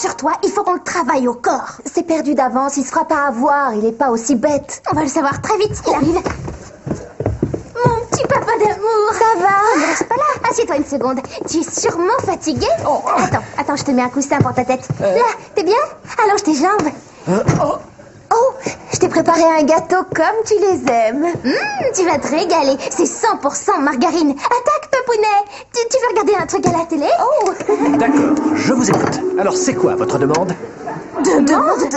Rassure-toi, il faut qu'on le travaille au corps. C'est perdu d'avance, il se fera pas avoir, il est pas aussi bête. On va le savoir très vite, il arrive. Mon petit papa d'amour. Ça va? Ne reste pas là. Assieds-toi une seconde. Tu es sûrement fatigué. Attends, je te mets un coussin pour ta tête. Là, t'es bien? Allonge tes jambes. Oh, je t'ai préparé un gâteau comme tu les aimes. Tu vas te régaler. C'est 100% margarine. Attaque, papounet. Tu veux regarder un truc à la télé? Oh. D'accord, je vous écoute. Alors, c'est quoi votre demande? Demande?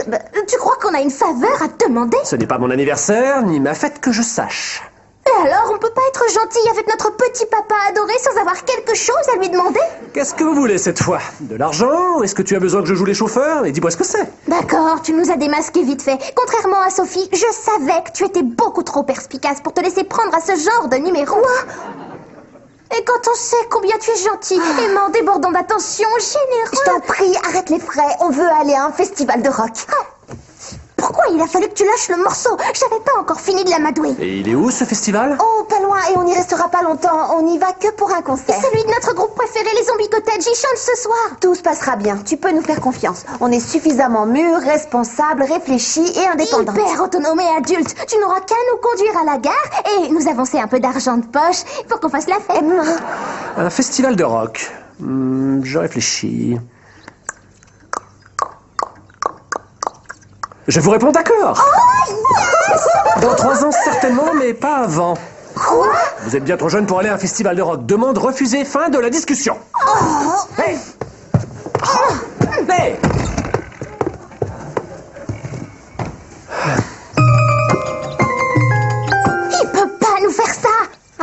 Tu crois qu'on a une faveur à te demander? Ce n'est pas mon anniversaire, ni ma fête que je sache. Et alors, on peut pas être gentil avec notre petit papa adoré sans avoir quelque chose à lui demander? Qu'est-ce que vous voulez cette fois? De l'argent? Est-ce que tu as besoin que je joue les chauffeurs? Et dis-moi ce que c'est. D'accord, tu nous as démasqué vite fait. Contrairement à Sophie, je savais que tu étais beaucoup trop perspicace pour te laisser prendre à ce genre de numéro. Et quand on sait combien tu es gentil, aimant, débordant d'attention, généreux... Je t'en prie, arrête les frais, on veut aller à un festival de rock. Pourquoi il a fallu que tu lâches le morceau? J'avais pas encore fini de l'amadouer. Et il est où ce festival? Oh, pas loin, et on n'y restera pas longtemps, on n'y va que pour un concert. Celui de notre groupe préféré, les Zombie Cottage, ils chantent ce soir. Tout se passera bien, tu peux nous faire confiance. On est suffisamment mûrs, responsables, réfléchis et indépendants. Hyper autonome et adulte. Tu n'auras qu'à nous conduire à la gare et nous avancer un peu d'argent de poche pour qu'on fasse la fête. Un festival de rock. Je réfléchis. Je vous réponds d'accord. Dans 3 ans certainement, mais pas avant. Quoi? Vous êtes bien trop jeune pour aller à un festival de rock. Demande refusée, fin de la discussion. Hey! Hey! Il peut pas nous faire ça.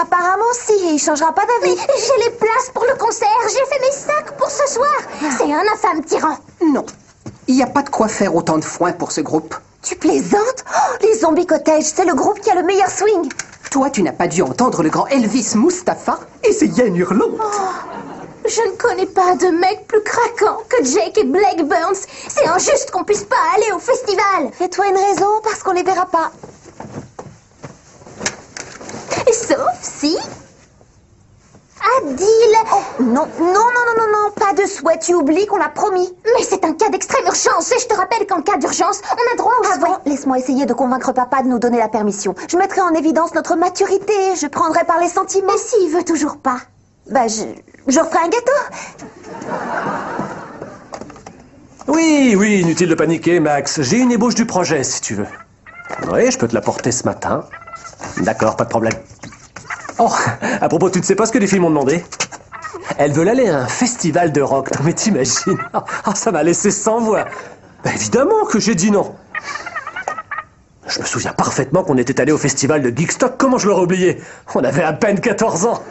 Apparemment si, et il changera pas d'avis. J'ai les places pour le concert. J'ai fait mes sacs pour ce soir. C'est un infâme tyran. Non, il n'y a pas de quoi faire autant de foin pour ce groupe. Tu plaisantes? Oh, les Zombie Cottage, c'est le groupe qui a le meilleur swing. Toi, tu n'as pas dû entendre le grand Elvis Mustapha et ses hyènes hurlantes. Je ne connais pas de mec plus craquant que Jake et Blake Burns. C'est injuste qu'on puisse pas aller au festival. Fais-toi une raison, parce qu'on les verra pas. Sauf si... Adil... Oh, non, pas de souhait, tu oublies qu'on l'a promis. Mais c'est un cas d'extrême urgence et je te rappelle qu'en cas d'urgence, on a droit au souhait. Laisse-moi essayer de convaincre papa de nous donner la permission. Je mettrai en évidence notre maturité, je prendrai par les sentiments. Mais s'il veut toujours pas? Bah, je referai un gâteau. Oui, inutile de paniquer, Max. J'ai une ébauche du projet, si tu veux. Oui, je peux te l'apporter ce matin. D'accord, pas de problème. Oh, à propos, tu ne sais pas ce que les filles m'ont demandé? Elles veulent aller à un festival de rock. Non mais t'imagines? Ça m'a laissé sans voix. Bah, évidemment que j'ai dit non. Je me souviens parfaitement qu'on était allé au festival de Geekstock. Comment je l'aurais oublié? On avait à peine 14 ans.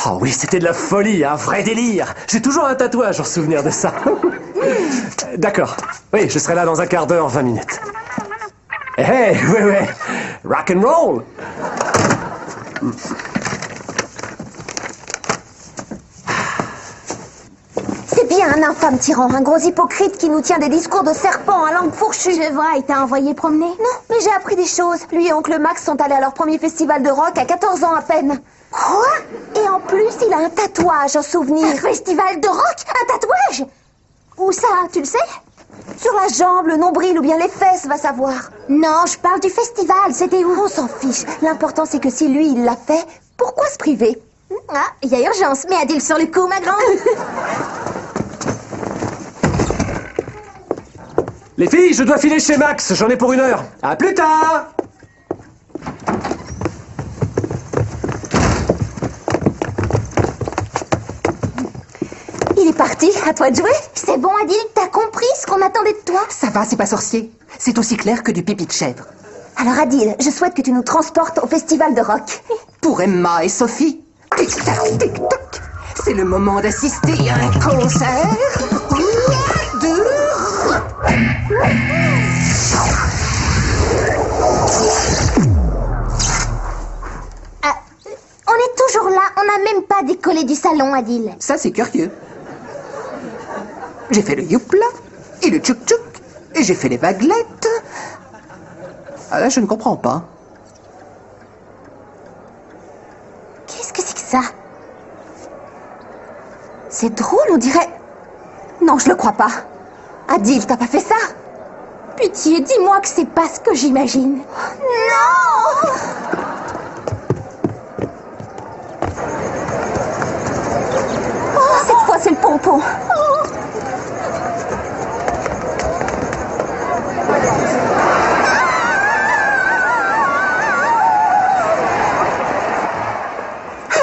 Oh oui, c'était de la folie, un vrai délire. J'ai toujours un tatouage en souvenir de ça. D'accord. Oui, je serai là dans un quart d'heure, 20 minutes. Hey, ouais. Rock and roll. C'est bien un infâme tyran, un gros hypocrite qui nous tient des discours de serpent à langue fourchue. Je vois, il t'a envoyé promener? Non, mais j'ai appris des choses. Lui et oncle Max sont allés à leur premier festival de rock à 14 ans à peine. Quoi? Et en plus, il a un tatouage en souvenir. Un festival de rock? Un tatouage? Où ça, tu le sais? Sur la jambe, le nombril ou bien les fesses, va savoir. Non, je parle du festival, c'était où? On s'en fiche. L'important, c'est que si lui, il l'a fait, pourquoi se priver? Ah, il y a urgence. Mets Adil sur le coup, ma grande. Les filles, je dois filer chez Max. J'en ai pour 1 heure. À plus tard. Il est parti, à toi de jouer. C'est bon, Adil, t'as compris ce qu'on attendait de toi? Ça va, c'est pas sorcier. C'est aussi clair que du pipi de chèvre. Alors Adil, je souhaite que tu nous transportes au festival de rock. Pour Emma et Sophie, tic-tac, tic-tac, c'est le moment d'assister à un concert de... On est toujours là, on n'a même pas décollé du salon, Adil. Ça, c'est curieux. J'ai fait le youpla et le tchouk-tchouk et j'ai fait les vaguelettes. Ah là, je ne comprends pas. Qu'est-ce que c'est que ça? C'est drôle, on dirait... Non, je le crois pas. Adil, t'as pas fait ça? Pitié, dis-moi que c'est pas ce que j'imagine. Non! Oh, cette fois, c'est le pompon.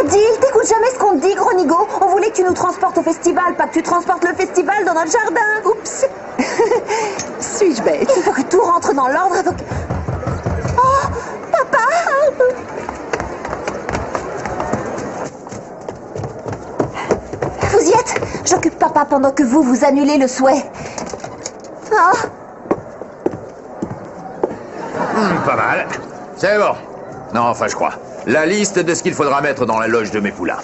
Adil, t'écoutes jamais ce qu'on te dit, gros nigo. On voulait que tu nous transportes au festival, pas que tu transportes le festival dans notre jardin. Oups. Suis-je bête? Il faut que tout rentre dans l'ordre avec... Oh, papa! Vous y êtes? J'occupe papa pendant que vous annulez le souhait. Ah. Pas mal. C'est bon. Non, enfin, je crois. La liste de ce qu'il faudra mettre dans la loge de mes poulains.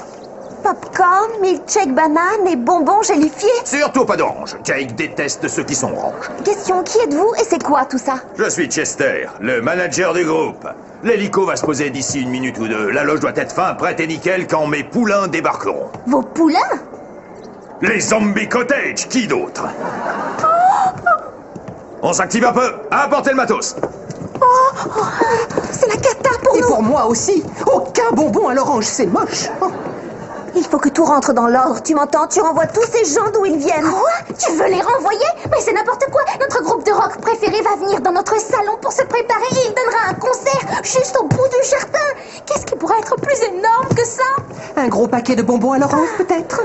Popcorn, milkshake banane et bonbons gélifiés. Surtout pas d'orange. Jake déteste ceux qui sont oranges. Question, qui êtes-vous et c'est quoi tout ça? Je suis Chester, le manager du groupe. L'hélico va se poser d'ici une minute ou deux. La loge doit être fin, prête et nickel quand mes poulains débarqueront. Vos poulains? Les zombies cottage, qui d'autre? On s'active un peu. Apportez le matos. C'est la cata pour Et nous. pour moi aussi. Aucun bonbon à l'orange, c'est moche. Oh. Il faut que tout rentre dans l'ordre, tu m'entends? Tu renvoies tous ces gens d'où ils viennent. Quoi? Tu veux les renvoyer? Mais c'est n'importe quoi. Notre groupe de rock préféré va venir dans notre salon pour se préparer et il donnera un concert juste au bout du jardin. Qu'est-ce qui pourrait être plus énorme que ça? Un gros paquet de bonbons à l'orange, peut-être?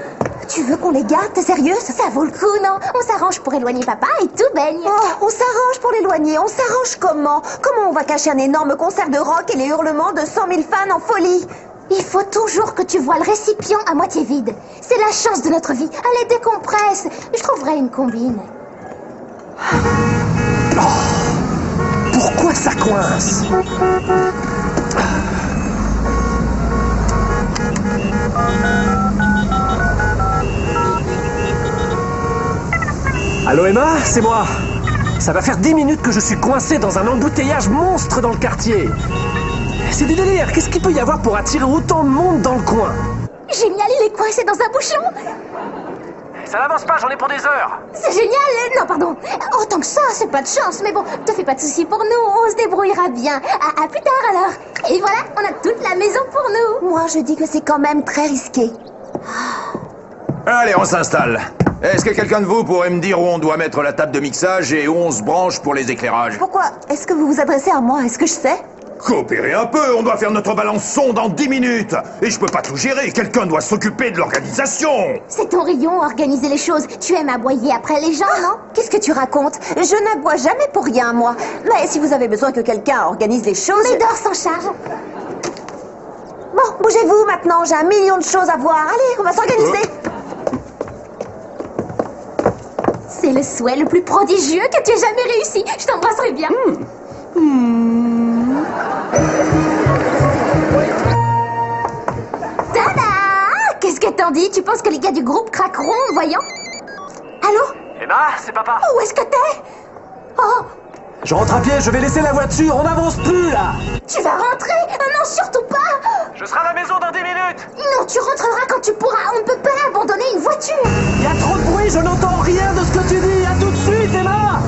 Tu veux qu'on les garde? T'es sérieuse? Ça vaut le coup, non? On s'arrange pour éloigner papa et tout baigne. Oh, on s'arrange pour l'éloigner. On s'arrange comment? Comment on va cacher un énorme concert de rock et les hurlements de 100 000 fans en folie? Il faut toujours que tu vois le récipient à moitié vide. C'est la chance de notre vie. Allez, décompresse. Je trouverai une combine. Pourquoi ça coince? Allô Emma, c'est moi. Ça va faire 10 minutes que je suis coincé dans un embouteillage monstre dans le quartier. C'est du délire, qu'est-ce qu'il peut y avoir pour attirer autant de monde dans le coin? Génial, il est coincé dans un bouchon. Ça n'avance pas, j'en ai pour des heures. C'est génial. Non, pardon. Autant que ça, c'est pas de chance. Mais bon, te fais pas de soucis pour nous. On se débrouillera bien. À plus tard alors. Et voilà, on a toute la maison pour nous. Moi, je dis que c'est quand même très risqué. Allez, on s'installe. Est-ce que quelqu'un de vous pourrait me dire où on doit mettre la table de mixage et 11 branches pour les éclairages? Pourquoi? Est-ce que vous vous adressez à moi? Est-ce que je sais? Coopérez un peu, on doit faire notre balance son dans 10 minutes. Et je peux pas tout gérer, quelqu'un doit s'occuper de l'organisation. C'est ton rayon, organiser les choses. Tu aimes aboyer après les gens, non? Qu'est-ce que tu racontes? Je n'aboie jamais pour rien, moi. Mais si vous avez besoin que quelqu'un organise les choses... Médor s'en charge. Bon, bougez-vous maintenant, j'ai 1 million de choses à voir. Allez, on va s'organiser. C'est le souhait le plus prodigieux que tu aies jamais réussi. Je t'embrasserai bien. Tada! Qu'est-ce que t'en dis? Tu penses que les gars du groupe craqueront en voyant? Allô? Emma, c'est papa. Où est-ce que t'es? Oh, Je rentre à pied, je vais laisser la voiture, on n'avance plus là. tu vas rentrer? Oh non, surtout pas! Je serai à la maison dans 10 minutes. Non, tu rentreras quand tu pourras. On ne peut pas abandonner une voiture. Il y a trop de bruit, je n'entends rien de ce que tu dis. À tout de suite, Emma.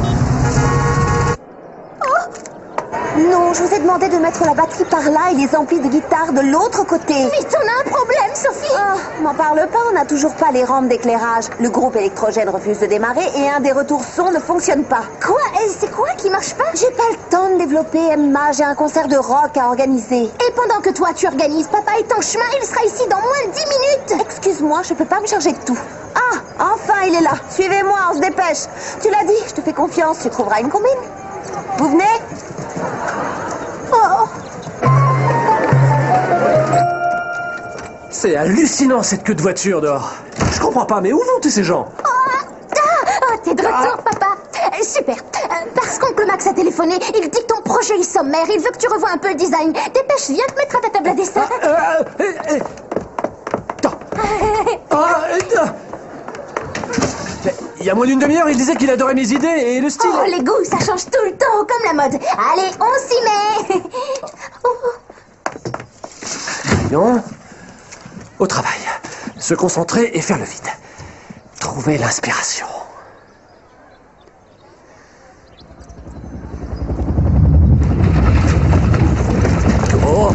Non, je vous ai demandé de mettre la batterie par là et les amplis de guitare de l'autre côté. Mais t'en as un problème, Sophie. Ah, m'en parle pas, on n'a toujours pas les rampes d'éclairage. Le groupe électrogène refuse de démarrer et un des retours son ne fonctionne pas. Quoi? C'est quoi qui marche pas? J'ai pas le temps de développer, Emma. J'ai un concert de rock à organiser. Et pendant que toi tu organises, papa est en chemin, il sera ici dans moins de 10 minutes. Excuse-moi, je peux pas me charger de tout. Ah, enfin, il est là. Suivez-moi, on se dépêche. Tu l'as dit, je te fais confiance, tu trouveras une combine. Vous venez? Oh, C'est hallucinant cette queue de voiture dehors. Je comprends pas, mais où vont tous ces gens? t'es de retour, papa. Super. Parce qu'oncle Max a téléphoné, il dit que ton projet est sommaire, il veut que tu revoies un peu le design. Dépêche, viens te mettre à ta table à dessin. Attends. Il y a moins d'une demi-heure, il disait qu'il adorait mes idées et le style. Oh, les goûts, ça change tout le temps, comme la mode. Allez, on s'y met. Non. Au travail. Se concentrer et faire le vide. 3, trouver l'inspiration. Oh!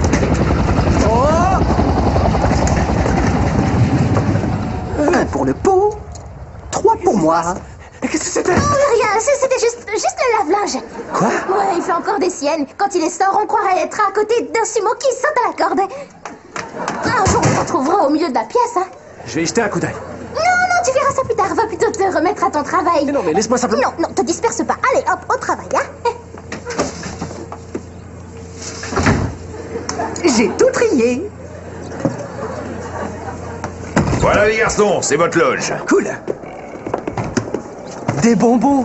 Oh! Un pour le pot, 3 pour moi. Qu'est-ce que c'était? Oh, rien, c'était juste le lave-linge. Quoi? Ouais, il fait encore des siennes. Quand il est sort, on croirait être à côté d'un sumo qui saute à la corde. Un jour, on se retrouvera au milieu de la pièce, hein. Je vais y jeter un coup d'œil. Non, tu verras ça plus tard. Va plutôt te remettre à ton travail. Mais non, mais laisse-moi simplement... Non, te disperse pas. Allez, hop, au travail, hein. J'ai tout trié. Voilà les garçons, c'est votre loge. Cool. Des bonbons.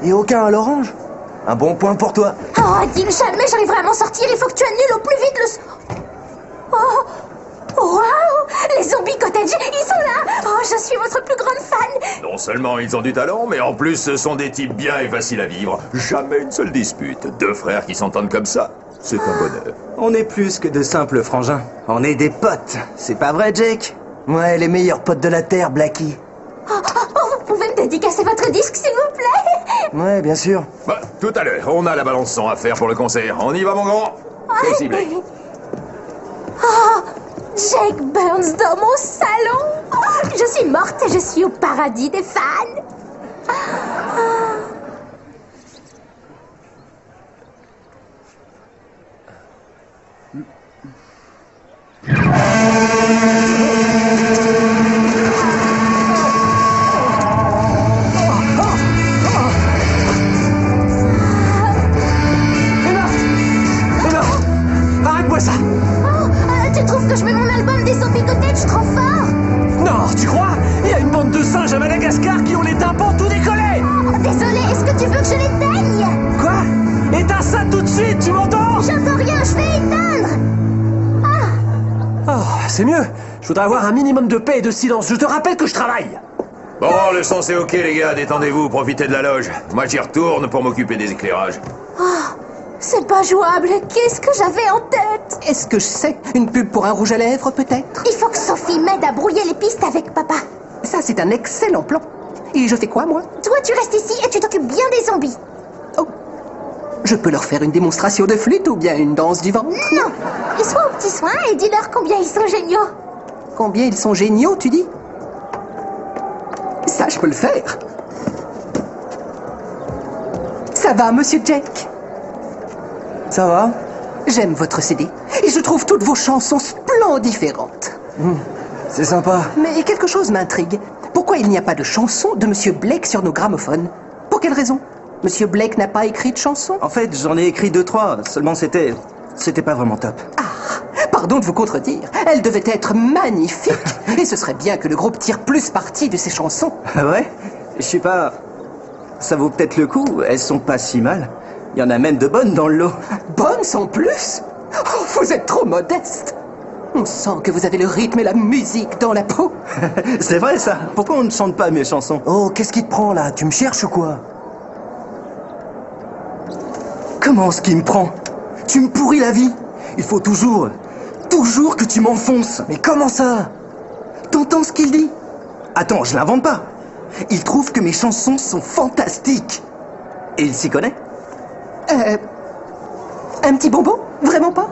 Et aucun à l'orange. Un bon point pour toi. Oh, Adil, jamais j'arriverai à m'en sortir. Il faut que tu annules au plus vite le... Oh, waouh! Les zombies cottage, ils sont là. Oh, je suis votre plus grande fan. Non seulement ils ont du talent, mais en plus ce sont des types bien et faciles à vivre. Jamais une seule dispute. 2 frères qui s'entendent comme ça, c'est un bonheur. On est plus que de simples frangins. On est des potes. C'est pas vrai, Jake? Ouais, les meilleurs potes de la Terre, Blackie. Oh, vous pouvez me dédicacer votre disque, s'il vous plaît? Ouais, bien sûr. Bah, tout à l'heure, on a la balance son à faire pour le concert. On y va, mon grand? Vas-y, Blake. Oh, Jake Burns dans mon salon. Oh, je suis morte et je suis au paradis des fans. Arrête-moi ça! Oh, tu trouves que je mets mon album des zombies cottage trop fort? Non, tu crois? Il y a une bande de singes à Madagascar qui ont les tympans tout décollés! Oh, désolé, est-ce que tu veux que je l'éteigne? Quoi? Éteins ça tout de suite, tu m'entends? J'entends rien, je vais éteindre. Oh, c'est mieux. Je voudrais avoir un minimum de paix et de silence. Je te rappelle que je travaille. Bon, le son c'est ok, les gars, détendez-vous, profitez de la loge. Moi, j'y retourne pour m'occuper des éclairages. C'est pas jouable. Qu'est-ce que j'avais en tête? Est-ce que je sais? Une pub pour un rouge à lèvres, peut-être? Il faut que Sophie m'aide à brouiller les pistes avec papa. Ça, c'est un excellent plan. Et je fais quoi, moi? Toi, tu restes ici et tu t'occupes bien des zombies. Oh, je peux leur faire une démonstration de flûte ou bien une danse du ventre? Non. Et sois aux petits soins et dis-leur combien ils sont géniaux. Combien ils sont géniaux, tu dis? Ça, je peux le faire. Ça va, monsieur Jake? Ça va? J'aime votre CD et je trouve toutes vos chansons splendifiantes. C'est sympa. Mais quelque chose m'intrigue. Pourquoi il n'y a pas de chanson de monsieur Blake sur nos gramophones? Pour quelle raison? Monsieur Blake n'a pas écrit de chanson? En fait, j'en ai écrit 2-3. Seulement, c'était pas vraiment top. Pardon de vous contredire. Elle devait être magnifique. Et ce serait bien que le groupe tire plus parti de ses chansons. Ah ouais? Je sais pas. Ça vaut peut-être le coup. Elles sont pas si mal. Il y en a même de bonnes dans le lot. Bonnes sans plus? Oh, vous êtes trop modeste. On sent que vous avez le rythme et la musique dans la peau. C'est vrai ça. Pourquoi on ne chante pas mes chansons? Oh, qu'est-ce qui te prend là? Tu me cherches ou quoi? Comment ce qui me prend? Tu me pourris la vie. Il faut toujours que tu m'enfonces. Mais comment ça? T'entends ce qu'il dit? Attends, je l'invente pas. Il trouve que mes chansons sont fantastiques. Et il s'y connaît? Un petit bonbon? Vraiment pas?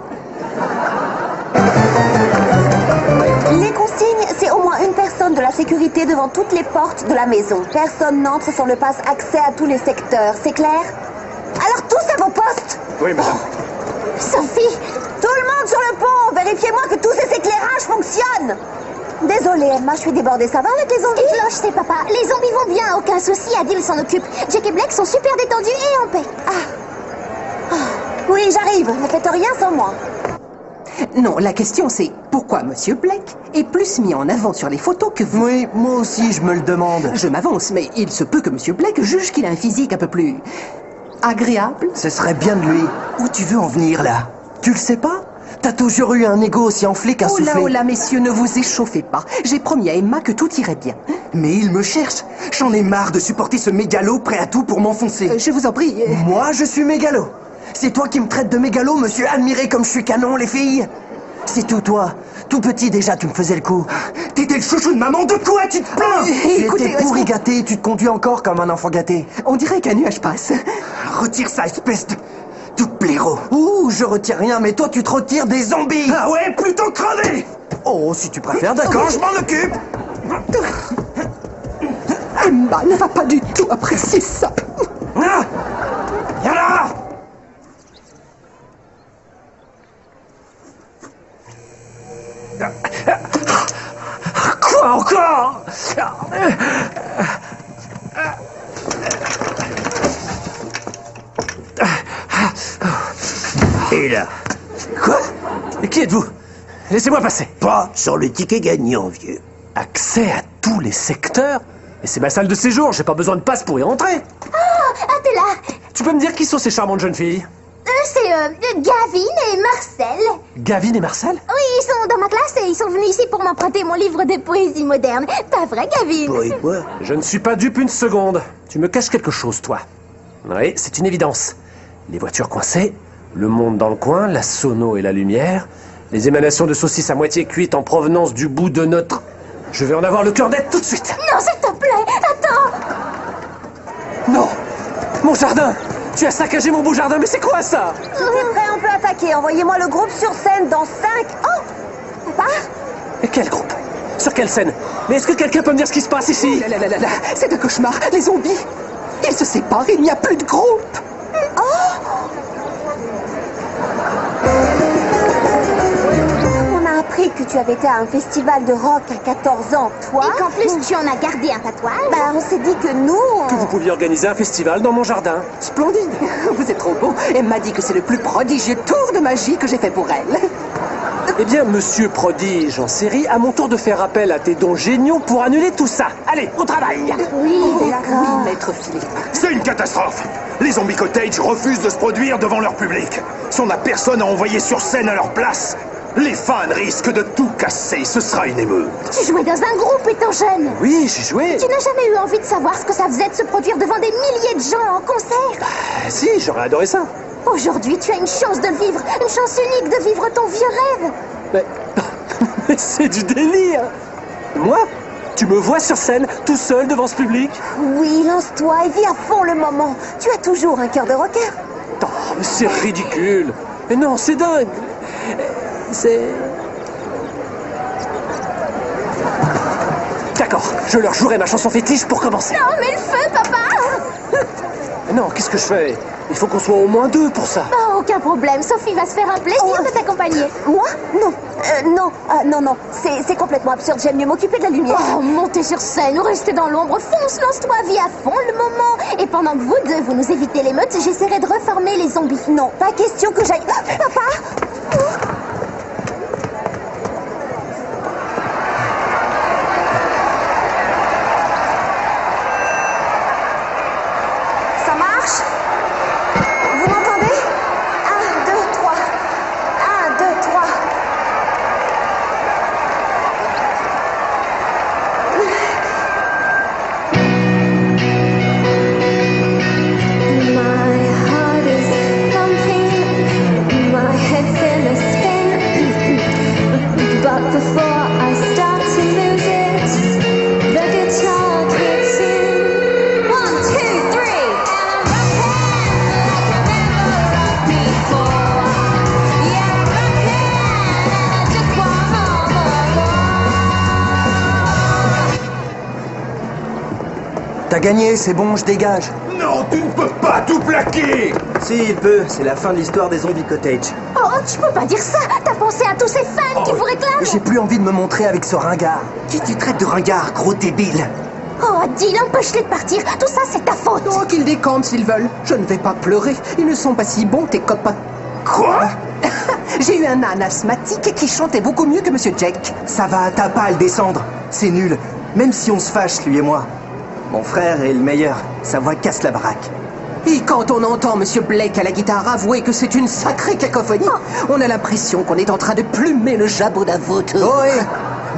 Les consignes, c'est au moins une personne de la sécurité devant toutes les portes de la maison. Personne n'entre sans le passe accès à tous les secteurs, c'est clair? Alors tous à vos postes! Oui, madame. Sophie! Tout le monde sur le pont! Vérifiez-moi que tous ces éclairages fonctionnent! Désolée, Emma, je suis débordée. Ça va avec les zombies? Cloche, c'est papa. Les zombies vont bien, aucun souci. Adil s'en occupe. Jake et Blake sont super détendus et en paix. Oui, j'arrive. Ne faites rien sans moi. Non, la question c'est pourquoi monsieur Blake est plus mis en avant sur les photos que vous? Oui, moi aussi je me le demande. Je m'avance, mais il se peut que monsieur Blake juge qu'il a un physique un peu plus agréable. Ce serait bien de lui. Où tu veux en venir là? Tu le sais pas? T'as toujours eu un ego aussi enflé qu'un soufflé. Oh là, messieurs, ne vous échauffez pas. J'ai promis à Emma que tout irait bien. Mais il me cherche. J'en ai marre de supporter ce mégalo prêt à tout pour m'enfoncer. Je vous en prie. Moi, je suis mégalo. C'est toi qui me traites de mégalo, monsieur admiré comme je suis canon, les filles. C'est tout toi. Tout petit déjà, tu me faisais le coup. T'étais le chouchou de maman, de quoi tu te plains? Écoutez, T'étais pourri gâté, tu te conduis encore comme un enfant gâté. on dirait qu'un nuage passe. Retire ça, espèce de blaireau. Ouh, je retire rien, mais toi tu te retires des zombies. Ah ouais, plutôt crever. Oh, si tu préfères, d'accord, je m'en occupe. Emma ne va pas du tout apprécier ça. Ah, viens là. Quoi encore? Et là, Quoi? Et qui êtes-vous? Laissez-moi passer. pas sur le ticket gagnant, vieux. Accès à tous les secteurs? Et c'est ma salle de séjour, j'ai pas besoin de passe pour y rentrer. Ah, t'es là. Tu peux me dire qui sont ces charmantes jeunes filles? C'est Gavin et Marcel. Gavin et Marcel? Oui, ils sont dans ma classe et ils sont venus ici pour m'emprunter mon livre de poésie moderne. Pas vrai, Gavin? Pour et quoi? Je ne suis pas dupe une seconde. Tu me caches quelque chose, toi. Oui, c'est une évidence. Les voitures coincées, le monde dans le coin, la sono et la lumière, les émanations de saucisses à moitié cuites en provenance du bout de notre... Je vais en avoir le cœur net tout de suite. Non, s'il te plaît, attends. Non! Mon jardin! Tu as saccagé mon beau jardin, mais c'est quoi ça? Si t'es prêt, on peut attaquer. Envoyez-moi le groupe sur scène dans 5... Oh! Papa? Et quel groupe? Sur quelle scène? Mais est-ce que quelqu'un peut me dire ce qui se passe ici? Là, c'est un cauchemar. Les zombies, ils se séparent, il n'y a plus de groupe. On a appris que tu avais été à un festival de rock à 14 ans, toi? Et qu'en plus, tu en as gardé un tatouage. Bah, on s'est dit que nous... Que vous pouviez organiser un festival dans mon jardin. Splendide. Vous êtes trop beau. Elle m'a dit que c'est le plus prodigieux tour de magie que j'ai fait pour elle. Eh bien, monsieur prodige en série, à mon tour de faire appel à tes dons géniaux pour annuler tout ça. Allez, au travail! Oui, Oui, d'accord. maître Philippe. C'est une catastrophe. Les Zombie Cottage refusent de se produire devant leur public. Si on n'a personne à envoyer sur scène à leur place, les fans risquent de tout casser. Ce sera une émeute. Tu jouais dans un groupe étant jeune. Oui, j'ai joué. Tu n'as jamais eu envie de savoir ce que ça faisait de se produire devant des milliers de gens en concert. Ah, si, j'aurais adoré ça. Aujourd'hui, tu as une chance de le vivre. Une chance unique de vivre ton vieux rêve. Mais c'est du délire. Moi? Tu me vois sur scène, tout seul devant ce public? Oui, lance-toi et vis à fond le moment. Tu as toujours un cœur de rocker. Oh, mais c'est ridicule. Mais non, c'est dingue. C'est... D'accord, je leur jouerai ma chanson fétiche pour commencer. Non, mais le feu, papa. Non, qu'est-ce que je fais? Il faut qu'on soit au moins deux pour ça. Oh, aucun problème. Sophie va se faire un plaisir de t'accompagner. Moi? Non. Non. C'est complètement absurde. J'aime mieux m'occuper de la lumière. Oh, montez sur scène ou restez dans l'ombre. Fonce, lance-toi, vis à fond le moment. Et pendant que vous deux, vous nous évitez l'émeute, j'essaierai de reformer les zombies. Non, pas question que j'aille... Papa? Ça marche? Vous m'entendez? 1, 2, 3. 1, 2, 3. My heart is pumping, my head's in a spin. But before I start to lose it, the guitar kicks in. 1, 2, 3, and I'm rocking like I never rocked before. Yeah, I'm rocking, and I just want more. T'as gagné, c'est bon, je dégage. Non, tu ne peux pas tout plaquer. Si, il peut, c'est la fin de l'histoire des Zombie Cottage. Oh, tu peux pas dire ça. T'as pensé à tous ces fans qui vous réclament. J'ai plus envie de me montrer avec ce ringard. Qui tu traites de ringard, gros débile? Oh, Dylan, empêche-les de partir. Tout ça, c'est ta faute. Oh, qu'ils décampent s'ils veulent. Je ne vais pas pleurer. Ils ne sont pas si bons, tes copains. Quoi? J'ai eu un âne asthmatique qui chantait beaucoup mieux que Monsieur Jack. Ça va, t'as pas à le descendre. C'est nul. Même si on se fâche, lui et moi. Mon frère est le meilleur. Sa voix casse la baraque. Et quand on entend Monsieur Blake à la guitare avouer que c'est une sacrée cacophonie, on a l'impression qu'on est en train de plumer le jabot d'un vautour. Oh ouais,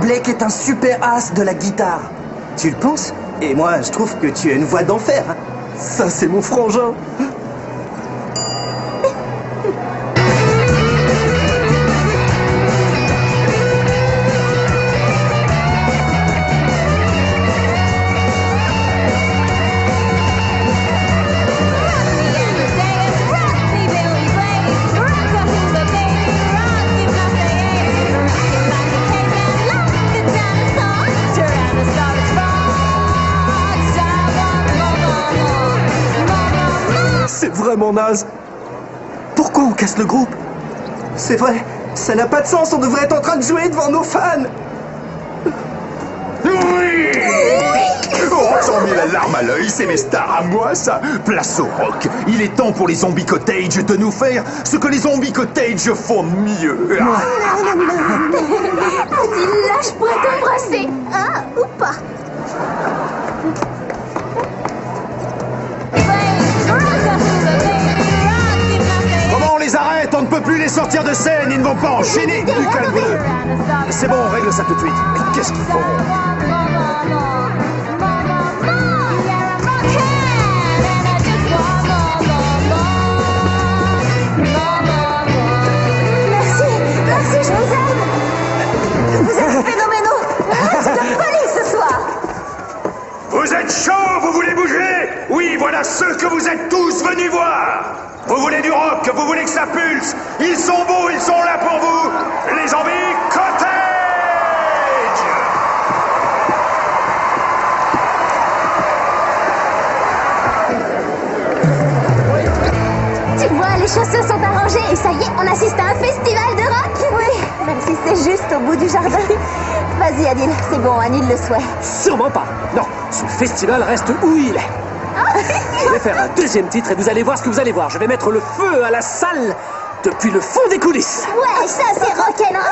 Blake est un super as de la guitare. Tu le penses? Et moi, je trouve que tu as une voix d'enfer. Hein. Ça, c'est mon frangin. vraiment naze. Pourquoi on casse le groupe? C'est vrai, ça n'a pas de sens, on devrait être en train de jouer devant nos fans. Oui! Oh, j'en mets la larme à l'œil, c'est mes stars à moi, ça. Place au rock. Il est temps pour les Zombie Cottage de nous faire ce que les Zombie Cottage font de mieux. Adil, là, je pourrais t'embrasser. Ah, ou pas. Comment on les arrête? On ne peut plus les sortir de scène, ils ne vont pas enchaîner. Du calme-le. C'est bon, on règle ça tout de suite. Mais qu'est-ce qu'ils font? Merci, je vous aime. Vous êtes phénoménaux. C'est de folie ce soir. Vous êtes chaud, vous voulez bouger? Oui, voilà ceux que vous êtes tous venus voir. Vous voulez du rock, vous voulez que ça pulse. Ils sont beaux, ils sont là pour vous. Les Zombie Cottage. Tu vois, les chaussures sont arrangées et ça y est, on assiste à un festival de rock. Oui, même si c'est juste au bout du jardin. Vas-y, Adil, c'est bon, Anil le souhait. Sûrement pas. Non, ce festival reste où il est. Je vais faire un deuxième titre et vous allez voir ce que vous allez voir. Je vais mettre le feu à la salle depuis le fond des coulisses. Ouais, ça c'est rock'n'roll.